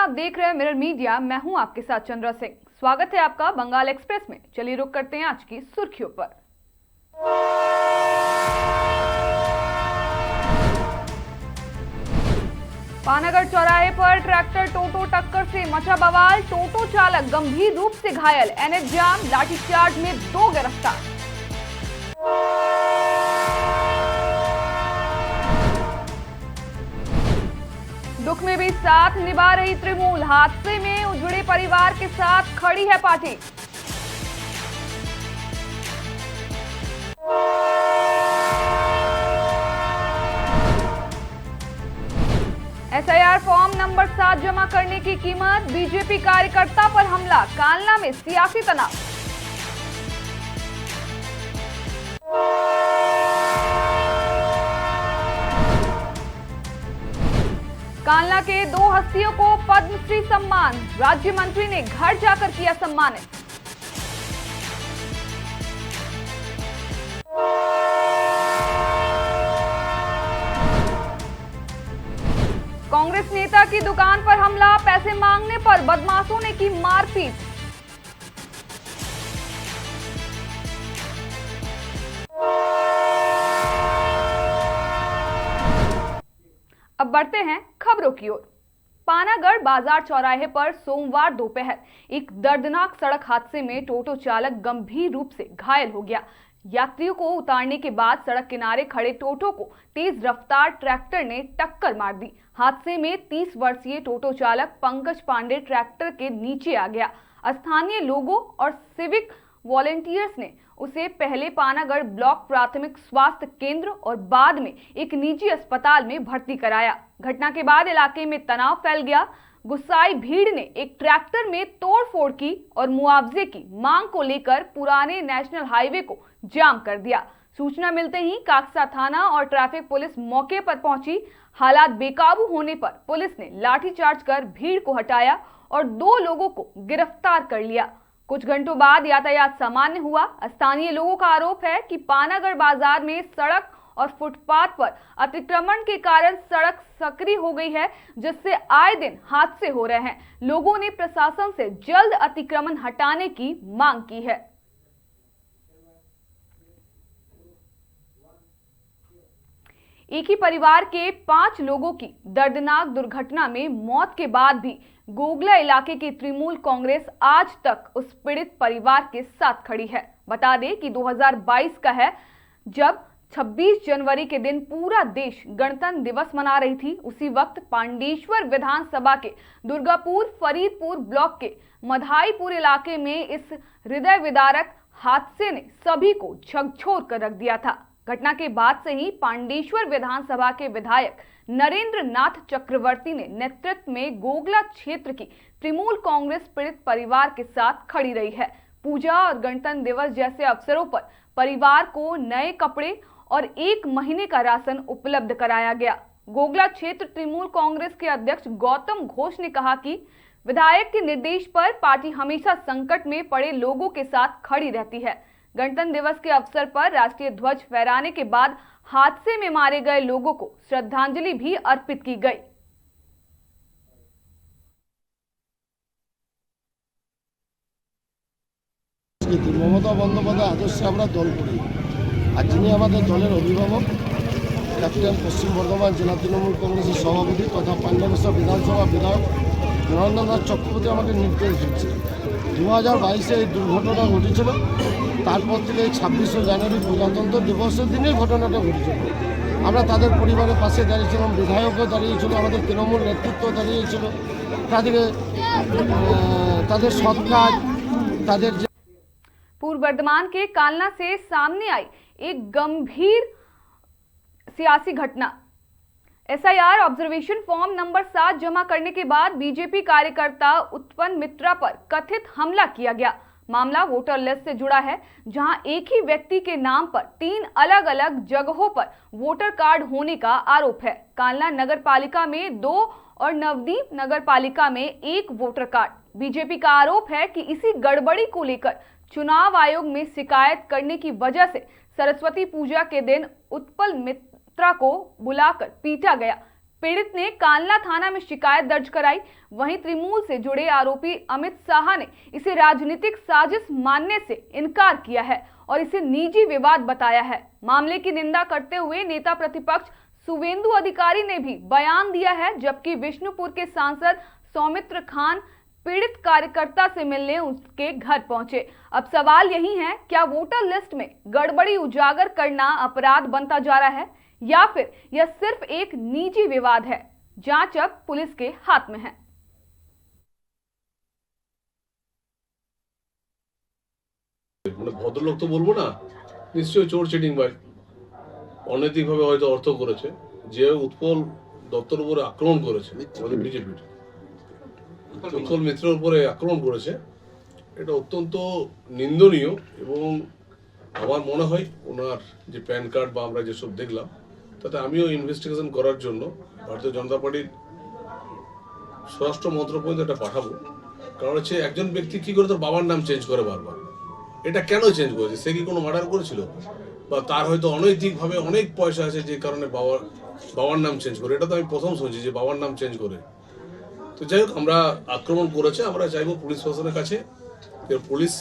आप देख रहे हैं मिरर मीडिया। मैं हूं आपके साथ चंद्रा सिंह। स्वागत है आपका बंगाल एक्सप्रेस में। चलिए रुक करते हैं आज की सुर्खियों पर। पानागढ़ चौराहे पर ट्रैक्टर टोटो टक्कर से मचा बवाल। टोटो चालक गंभीर रूप से घायल। एनएच जाम, लाठीचार्ज में 2 गिरफ्तार। दुख में भी साथ निभा रही तृणमूल। हादसे में उजड़े परिवार के साथ खड़ी है पार्टी। एसआईआर फॉर्म नंबर 7 जमा करने की कीमत। बीजेपी कार्यकर्ता पर हमला। कालना में सियासी तनाव। कालना के 2 हस्तियों को पद्मश्री सम्मान। राज्य मंत्री ने घर जाकर किया सम्मानित। कांग्रेस नेता की दुकान पर हमला। पैसे मांगने पर बदमाशों ने की मारपीट। अब बढ़ते हैं खबरों की ओर। पानागढ़ बाजार चौराहे पर सोमवार दोपहर एक दर्दनाक सड़क हादसे में टोटो चालक गंभीर रूप से घायल हो गया। यात्रियों को उतारने के बाद सड़क किनारे खड़े टोटो को तेज रफ्तार ट्रैक्टर ने टक्कर मार दी। हादसे में 30 वर्षीय टोटो चालक पंकज पांडे ट्रैक्टर के नीचे आ गया। स्थानीय लोगों और सिविक वॉलेंटियर्स ने उसे पहले पानागढ़ ब्लॉक प्राथमिक स्वास्थ्य केंद्र और बाद में एक निजी अस्पताल में भर्ती कराया। घटना के बाद इलाके में तनाव फैल गया। गुस्साई भीड़ ने एक ट्रैक्टर में तोड़फोड़ की और मुआवजे की मांग को लेकर पुराने नेशनल हाईवे को जाम कर दिया। सूचना मिलते ही काकसा थाना और ट्रैफिक पुलिस मौके पर पहुंची। हालात बेकाबू होने पर पुलिस ने लाठीचार्ज कर भीड़ को हटाया और 2 लोगों को गिरफ्तार कर लिया। कुछ घंटों बाद यातायात सामान्य हुआ। स्थानीय लोगों का आरोप है कि पानागढ़ बाजार में सड़क और फुटपाथ पर अतिक्रमण के कारण सड़क संकरी हो गई है, जिससे आए दिन हादसे हो रहे हैं। लोगों ने प्रशासन से जल्द अतिक्रमण हटाने की मांग की है। एक ही परिवार के 5 लोगों की दर्दनाक दुर्घटना में मौत के बाद भी गोगला इलाके की तृणमूल कांग्रेस आज तक उस पीड़ित परिवार के साथ खड़ी है। बता दें कि 2022 का है, जब 26 जनवरी के दिन पूरा देश गणतंत्र दिवस मना रही थी। उसी वक्त पांडेश्वर विधानसभा के दुर्गापुर फरीदपुर ब्लॉक के मधाईपुर इलाके में इस हृदय विदारक हादसे ने सभी को झकझोर कर रख दिया था। घटना के बाद से ही पांडेश्वर विधानसभा के विधायक नरेंद्र नाथ चक्रवर्ती ने नेतृत्व में गोगला क्षेत्र की तृणमूल कांग्रेस पीड़ित परिवार के साथ खड़ी रही है। पूजा और गणतंत्र दिवस जैसे अवसरों पर परिवार को नए कपड़े और 1 महीने का राशन उपलब्ध कराया गया। गोगला क्षेत्र तृणमूल कांग्रेस के अध्यक्ष गौतम घोष ने कहा कि विधायक के निर्देश पर पार्टी हमेशा संकट में पड़े लोगों के साथ खड़ी रहती है। गणतंत्र दिवस के अवसर पर राष्ट्रीय ध्वज फहराने के बाद हादसे में मारे गए लोगों को श्रद्धांजलि भी अर्पित की गई। ममता बंदोपाध्याय आदर्शे আমরা দল করি। আর যিনি আমাদের দলের অভিভাবক ক্যাপ্টেন পশ্চিম বর্ধমান জেলা তৃণমূল কংগ্রেসের সভাপতি তথা পাণ্ডবেশ্বর বিধানসভা বিধায়ক নরেন্দ্রনাথ চক্রবর্তী আমাকে নির্দেশ দিচ্ছে। 2022-এ এই দুর্ঘটনা ঘটেছিল। তারপর থেকে 26শে জানুয়ারি প্রজাতন্ত্র দিবসের দিনেই ঘটনাটা ঘটেছিল। আমরা তাদের পরিবারের পাশে দাঁড়িয়েছিলাম, বিধায়কও দাঁড়িয়েছিল, আমাদের তৃণমূল নেতৃত্ব দাঁড়িয়েছিল। তাদের সৎ কাজ, তাদের पूर्व वर्धमान के कालना से सामने आई एक गंभीर सियासी घटना। एसआईआर ऑब्जर्वेशन फॉर्म नंबर 7 जमा करने के बाद बीजेपी कार्यकर्ता उत्पन्न मित्रा पर कथित हमला किया गया। मामला वोटर लिस्ट से जुड़ा है, जहां एक ही व्यक्ति के नाम पर 3 अलग अलग जगहों पर वोटर कार्ड होने का आरोप है। कालना नगर पालिका में 2 और नवदीप नगर पालिका में 1 वोटर कार्ड। बीजेपी का आरोप है कि इसी गड़बड़ी को लेकर चुनाव आयोग में शिकायत करने की वजह से सरस्वती पूजा के दिन उत्पल मित्रा को बुलाकर पीटा गया। पीड़ित ने कालना थाना में शिकायत दर्ज कराई। वहीं तृणमूल से जुड़े आरोपी अमित शाह ने इसे राजनीतिक साजिश मानने से इनकार किया है और इसे निजी विवाद बताया है। मामले की निंदा करते हुए नेता प्रतिपक्ष शुवेंदु अधिकारी ने भी बयान दिया है, जबकि विष्णुपुर के सांसद सौमित्र खान पीड़ित कार्यकर्ता से मिलने उसके घर पहुंचे। अब सवाल यही है, क्या वोटर लिस्ट में गड़बड़ी उजागर करना अपराध बनता जा रहा है या फिर यह सिर्फ एक निजी विवाद है? जांच अब पुलिस के हाथ में है। ভদ্রলোক তো বলবো না, নিশ্চয়ই চোর চিটিংবাজ অনৈতিকভাবে হয়তো অর্থ করেছে, যে উৎপল দত্তর উপরে আক্রমণ করেছে, আমাদের বিজেপির উৎপল মিত্রের উপরে আক্রমণ করেছে, এটা অত্যন্ত নিন্দনীয়। এবং আমার মনে হয় ওনার যে প্যান কার্ড বা আমরা যেসব দেখলাম তাতে আমিও ইনভেস্টিগেশন করার জন্য ভারতীয় জনতা পার্টির স্বরাষ্ট্র মন্ত্রক পর্যন্ত এটা পাঠাবো। কারণ হচ্ছে একজন ব্যক্তি কি করে তার বাবার নাম চেঞ্জ করে বারবার, এটা কেন চেঞ্জ করেছে? সে কি কোনো মার্ডার করেছিল? বা তার হয়তো অনৈতিকভাবে অনেক পয়সা আছে যে কারণে বাবার নাম চেঞ্জ করে। এটা তো আমি প্রথম শুনছি যে বাবার নাম চেঞ্জ করে। তো যাই হোক, আমরা আক্রমণ করেছে, আমরা চাইবো পুলিশ প্রশাসনের কাছে পুলিশ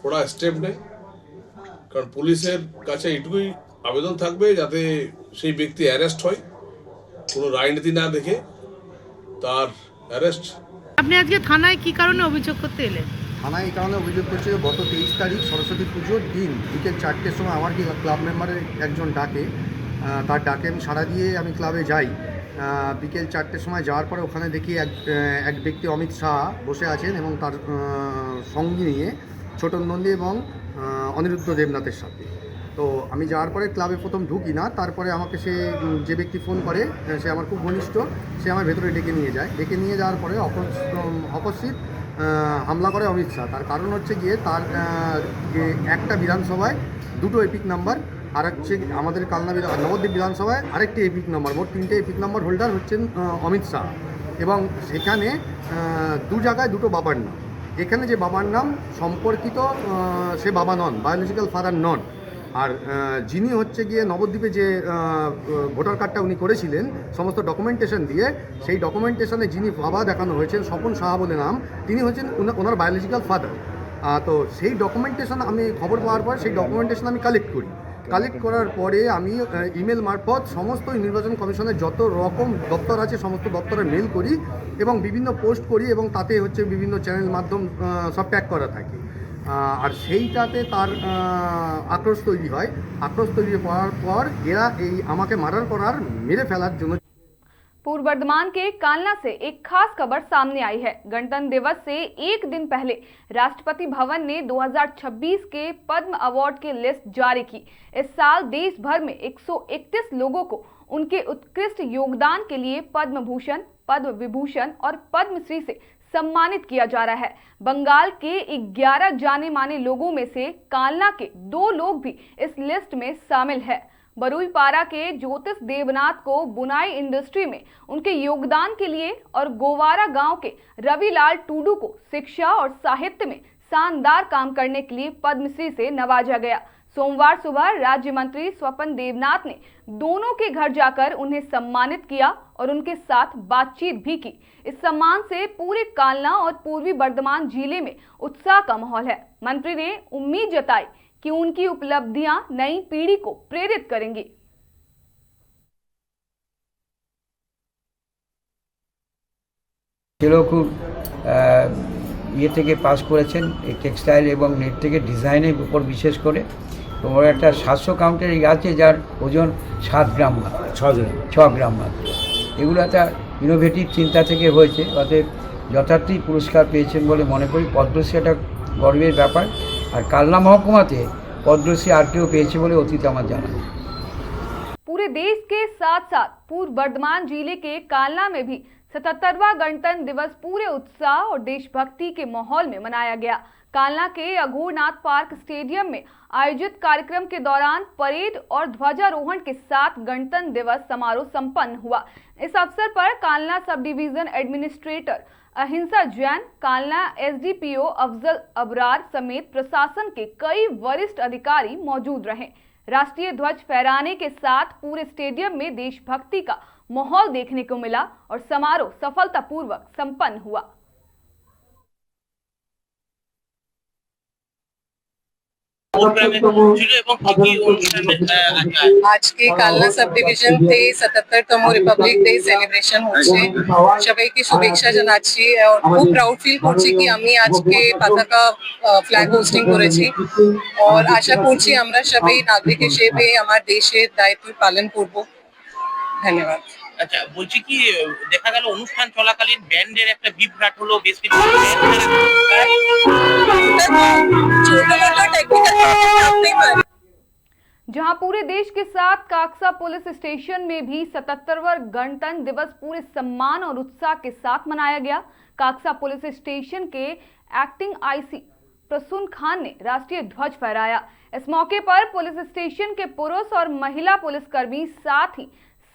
কড়া স্টেপ নেয়। কারণ পুলিশের কাছে এইটুকুই আবেদন থাকবে যাতে সেই ব্যক্তি অ্যারেস্ট হয়, কোনো রাজনীতি না দেখে তার অ্যারেস্ট। আপনি আজকে থানায় কি কারণে অভিযোগ করতে এলেন? থানায় এই কারণে অভিযোগ করছে যে গত 23 তারিখ সরস্বতী পুজোর দিন বিকেল 4টের সময় আমার কি ক্লাব মেম্বারের একজন ডাকে, তার ডাকে আমি সাড়া দিয়ে আমি ক্লাবে যাই। বিকেল 4টের সময় যাওয়ার পরে ওখানে দেখি এক ব্যক্তি অমিত শাহ বসে আছেন এবং তার সঙ্গী নিয়ে ছোটন নন্দী এবং অনিরুদ্ধ দেবনাথের সাথে। তো আমি যাওয়ার পরে ক্লাবে প্রথম ঢুকি না, তারপরে আমাকে যে ব্যক্তি ফোন করে, সে আমার খুব ঘনিষ্ঠ, সে আমার ভেতরে ডেকে নিয়ে যায়। ডেকে নিয়ে যাওয়ার পরে অকস্মাৎ হামলা করে অমিত শাহ। তার কারণ হচ্ছে গিয়ে তার একটা বিধানসভায় দুটো এপিক নাম্বার, আর হচ্ছে আমাদের কালনা নবদ্বীপ বিধানসভায় আরেকটি এপিক নাম্বার, মোট 3টে এপিক নাম্বার হোল্ডার হচ্ছেন অমিত শাহ। এবং সেখানে দু জায়গায় দুটো বাবার নাম। এখানে যে বাবার নাম সম্পর্কিত সে বাবা নন, বায়োলজিক্যাল ফাদার নন। আর যিনি হচ্ছে গিয়ে নবদ্বীপে যে ভোটার কার্ডটা উনি করেছিলেন সমস্ত ডকুমেন্টেশন দিয়ে, সেই ডকুমেন্টেশনে যিনি বাবা দেখানো হয়েছেন স্বপন সাহা বলে নাম, তিনি হচ্ছেন ওনার বায়োলজিক্যাল ফাদার। তো সেই ডকুমেন্টেশন আমি খবর পাওয়ার পর সেই ডকুমেন্টেশন আমি কালেক্ট করি। কালেক্ট করার পরে আমি ইমেল মারফত সমস্ত নির্বাচন কমিশনের যত রকম দপ্তর আছে সমস্ত দপ্তরে মেল করি এবং বিভিন্ন পোস্ট করি, এবং তাতে হচ্ছে বিভিন্ন চ্যানেল মাধ্যম সব ট্যাগ করা থাকে। আর সেইটাতে তার আক্রোশ তৈরি হয়। আক্রোশ তৈরি হওয়ার পর এরা এই আমাকে মার্ডার করার, মেরে ফেলার জন্য। पूर्व बर्धमान के कालना से एक खास खबर सामने आई है। गणतंत्र दिवस से एक दिन पहले राष्ट्रपति भवन ने 2026 के पद्म अवार्ड की लिस्ट जारी की। इस साल देश भर में 131 लोगों को उनके उत्कृष्ट योगदान के लिए पद्म भूषण, पद्म विभूषण और पद्मश्री से सम्मानित किया जा रहा है। बंगाल के 11 जाने माने लोगों में से कालना के 2 लोग भी इस लिस्ट में शामिल है। बरुईपारा के ज्योतिष देवनाथ को बुनाई इंडस्ट्री में उनके योगदान के लिए और गोवारा गांव के रविलाल टूडू को शिक्षा और साहित्य में शानदार काम करने के लिए पद्मश्री से नवाजा गया। सोमवार सुबह राज्य मंत्री स्वपन देवनाथ ने दोनों के घर जाकर उन्हें सम्मानित किया और उनके साथ बातचीत भी की। इस सम्मान से पूरे कालना और पूर्वी बर्धमान जिले में उत्साह का माहौल है। मंत्री ने उम्मीद जताई कि उनकी उपलब्धियां नई पीढ़ी को प्रेरित करेंगी। ছেলেও খুব ইয়ে থেকে পাস করেছেন, এই টেক্সটাইল এবং নেট থেকে ডিজাইনের উপর বিশেষ করে। তো ওর একটা 700 কাউন্টের আছে যার ওজন 7 গ্রাম মাত্র, 6 গ্রাম মাত্র। এগুলো একটা ইনোভেটিভ চিন্তা থেকে হয়েছে, অতএব যথার্থই পুরস্কার পেয়েছেন বলে মনে করি। পদ্মশ্রী একটা গর্বের ব্যাপার। আর কালনা মহকুমাতে पद्मश्री আর কেউ পেয়েছে বলে অতীত আমার জানা নেই। पूरे देश के साथ साथ पूर्व बर्धमान जिले के कालना में भी 77वां गणतंत्र दिवस पूरे उत्साह और देशभक्ति के माहौल में मनाया गया। कालना के अघोरनाथ पार्क स्टेडियम में आयोजित कार्यक्रम के दौरान परेड और ध्वजारोहण के साथ गणतंत्र दिवस समारोह संपन्न हुआ। इस अवसर पर कालना सब डिवीजन एडमिनिस्ट्रेटर अहिंसा जैन, कालना एसडीपीओ अफजल अबरार समेत प्रशासन के कई वरिष्ठ अधिकारी मौजूद रहे। राष्ट्रीय ध्वज फहराने के साथ पूरे स्टेडियम में देशभक्ति का माहौल देखने को मिला और समारोह सफलतापूर्वक संपन्न हुआ। আজকে কালনা সাব ডিভিশনতে 77তম রিপাবলিক ডে সেলিব্রেশন হচ্ছে। সবাইকে শুভেচ্ছা জানাচ্ছি। খুব প্রাউড ফিল করছি কি আমি আজকে পতাকা ফ্ল্যাগ হোস্টিং করেছি। আর আশা করছি আমরা সবাই নাগরিক হিসেবে আমার দেশের দায়িত্ব পালন করব। ধন্যবাদ। আচ্ছা, বলছি কি দেখা গেল অনুষ্ঠান চলাকালীন ব্যান্ডের একটা বিভ্রাট হলো, বেশ কিছু जहां पूरे देश के साथ काक्सा पुलिस स्टेशन में भी 77वां गणतंत्र दिवस पूरे सम्मान और उत्साह के साथ मनाया गया। काक्सा पुलिस स्टेशन के एक्टिंग आईसी प्रसून खान ने राष्ट्रीय ध्वज फहराया। इस मौके पर पुलिस स्टेशन के पुरुष और महिला पुलिसकर्मी साथ ही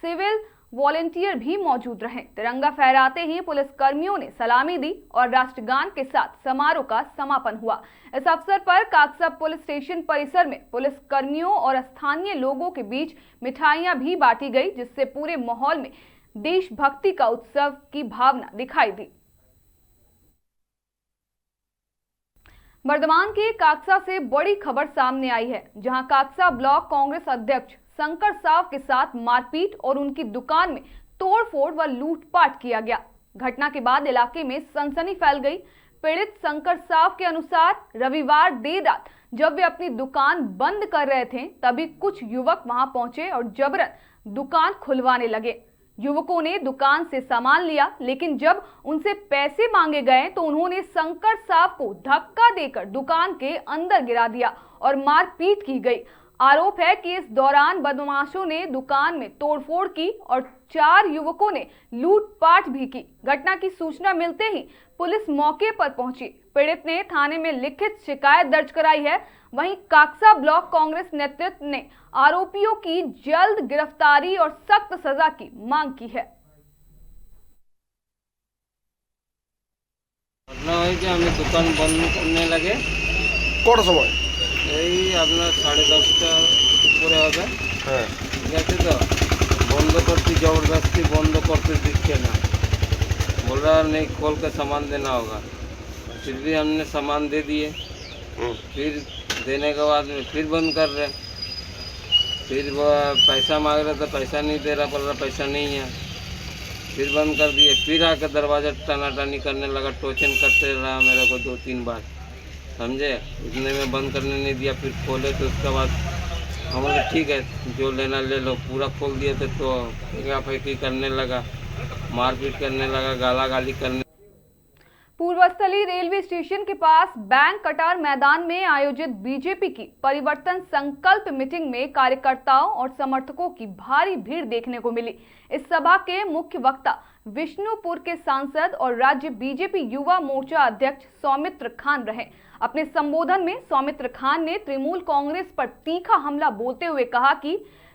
सिविल वॉलेंटियर भी मौजूद रहे। तिरंगा फहराते ही पुलिसकर्मियों ने सलामी दी और राष्ट्रगान के साथ समारोह का समापन हुआ। इस अवसर पर काक्सा पुलिस स्टेशन परिसर में पुलिसकर्मियों और स्थानीय लोगों के बीच मिठाइयां भी बांटी गई, जिससे पूरे माहौल में देशभक्ति का उत्सव की भावना दिखाई दी। बर्धमान के काक्सा से बड़ी खबर सामने आई है, जहां काक्सा ब्लॉक कांग्रेस अध्यक्ष शंकर साव के साथ मारपीट और उनकी दुकान में तोड़फोड़ व लूटपाट किया गया। घटना के बाद इलाके में सनसनी फैल गई। पीड़ित शंकर साव के अनुसार रविवार देर रात जब वे अपनी दुकान बंद कर रहे थे, तभी कुछ युवक वहां पहुंचे और जबरन दुकान खुलवाने लगे। युवकों ने दुकान से सामान लिया, लेकिन जब उनसे पैसे मांगे गए तो उन्होंने शंकर साव को धक्का देकर दुकान के अंदर गिरा दिया और मारपीट की गई। आरोप है कि इस दौरान बदमाशों ने दुकान में तोड़फोड़ की और 4 युवकों ने लूटपाट भी की। घटना की सूचना मिलते ही पुलिस मौके पर पहुंची। पीड़ित ने थाने में लिखित शिकायत दर्ज कराई है। वहीं काक्सा ब्लॉक कांग्रेस नेतृत्व ने आरोपियों की जल्द गिरफ्तारी और सख्त सजा की मांग की है। ঘটনা হয়েছে আমি দোকান বন্ধ করতে লাগে কটার সময়? এই আপনার 10:30টা উপরে হবে। হ্যাঁ, ঠিক আছে, তো বন্ধ করতে जबरदस्ती बंद करते दिखे ना, बोल रहा नहीं खोल के सामान देना होगा। फिर भी हमने सामान दे दिए। फिर देने के बाद में फिर बंद कर रहे। फिर वो पैसा मांग रहे तो पैसा नहीं दे रहा, बोल रहा पैसा नहीं है। फिर बंद कर दिए। फिर आकर दरवाज़ा टानाटानी करने लगा, टोचन करते रहा मेरे को 2-3 बार, समझे। इतने में बंद करने नहीं दिया। फिर खोले तो उसके बाद हम बोले ठीक है जो लेना ले लो। पूरा खोल दिए थे तो फेंका-फेंकी करने लगा, मारपीट करने लगा, गाला गाली करने। पूर्वस्थली रेलवे स्टेशन के पास बैंक कटार मैदान में आयोजित बीजेपी की परिवर्तन संकल्प मीटिंग में कार्यकर्ताओं और समर्थकों की भारी भीड़ देखने को मिली। इस सभा के मुख्य वक्ता विष्णुपुर के सांसद और राज्य बीजेपी युवा मोर्चा अध्यक्ष सौमित्र खान रहे। अपने संबोधन में सौमित्र खान ने तृणमूल कांग्रेस पर तीखा हमला बोलते हुए कहा कि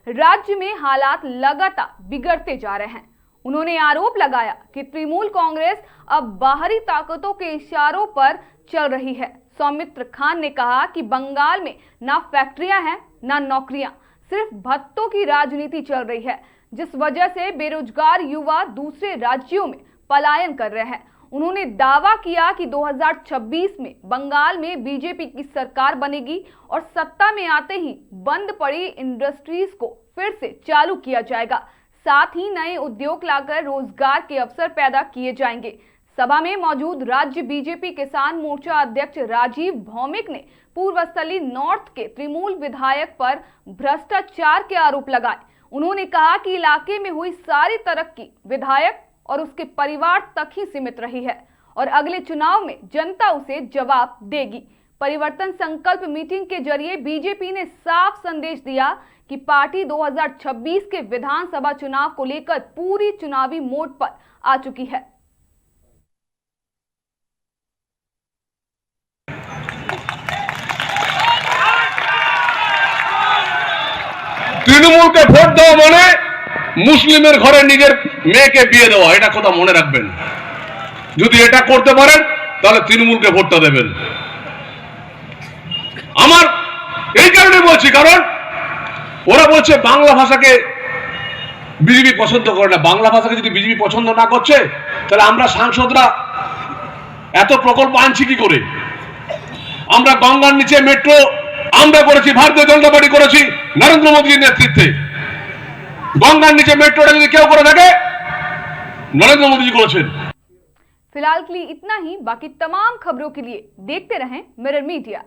राज्य में हालात लगातार बिगड़ते जा रहे हैं। उन्होंने आरोप लगाया कि तृणमूल कांग्रेस अब बाहरी ताकतों के इशारों पर चल रही है। सौमित्र खान ने कहा कि बंगाल में ना फैक्ट्रियां हैं ना नौकरियां, सिर्फ भत्तों की राजनीति चल रही है, जिस वजह से बेरोजगार युवा दूसरे राज्यों में पलायन कर रहे हैं। उन्होंने दावा किया कि 2026 में बंगाल में बीजेपी की सरकार बनेगी और सत्ता में आते ही बंद पड़ी इंडस्ट्रीज को फिर से चालू किया जाएगा। साथ ही नए उद्योग लाकर रोजगार के अवसर पैदा किए जाएंगे। सभा में मौजूद राज्य बीजेपी किसान मोर्चा अध्यक्ष राजीव भौमिक ने पूर्वस्थली नॉर्थ के तृणमूल विधायक पर भ्रष्टाचार के आरोप लगाए। उन्होंने कहा कि इलाके में हुई सारी तरक्की विधायक और उसके परिवार तक ही सीमित रही है और अगले चुनाव में जनता उसे जवाब देगी। परिवर्तन संकल्प मीटिंग के जरिए बीजेपी ने साफ संदेश दिया कि पार्टी 2026 के विधानसभा चुनाव को लेकर पूरी चुनावी मोड पर आ चुकी है। তৃণমূলকে ভোট দেওয়া মানে মুসলিমের ঘরে নিজের মেয়েকে বিয়ে দেওয়া, এটা কথা মনে রাখবেন। যদি এটা করতে পারেন তাহলে তৃণমূলকে ভোটটা দেবেন। আমার এই কারণে বলছি, কারণ ওরা বলছে বাংলা ভাষাকে বিজেপি পছন্দ করে না। বাংলা ভাষাকে যদি বিজেপি পছন্দ না করছে তাহলে আমরা সাংসদরা এত প্রকল্প আনছি কি করে? আমরা গঙ্গার নিচে মেট্রো আমরা করেছি, ভারতীয় জনতা পার্টি করেছি নরেন্দ্র মোদীর নেতৃত্বে। গঙ্গার নিচে মেट्रोটা যদি কেউ করে থাকে नरेंद्र मोदी जी করেছেন। फिलहाल के लिए इतना ही। बाकी तमाम खबरों के लिए देखते रहें मिरर मीडिया।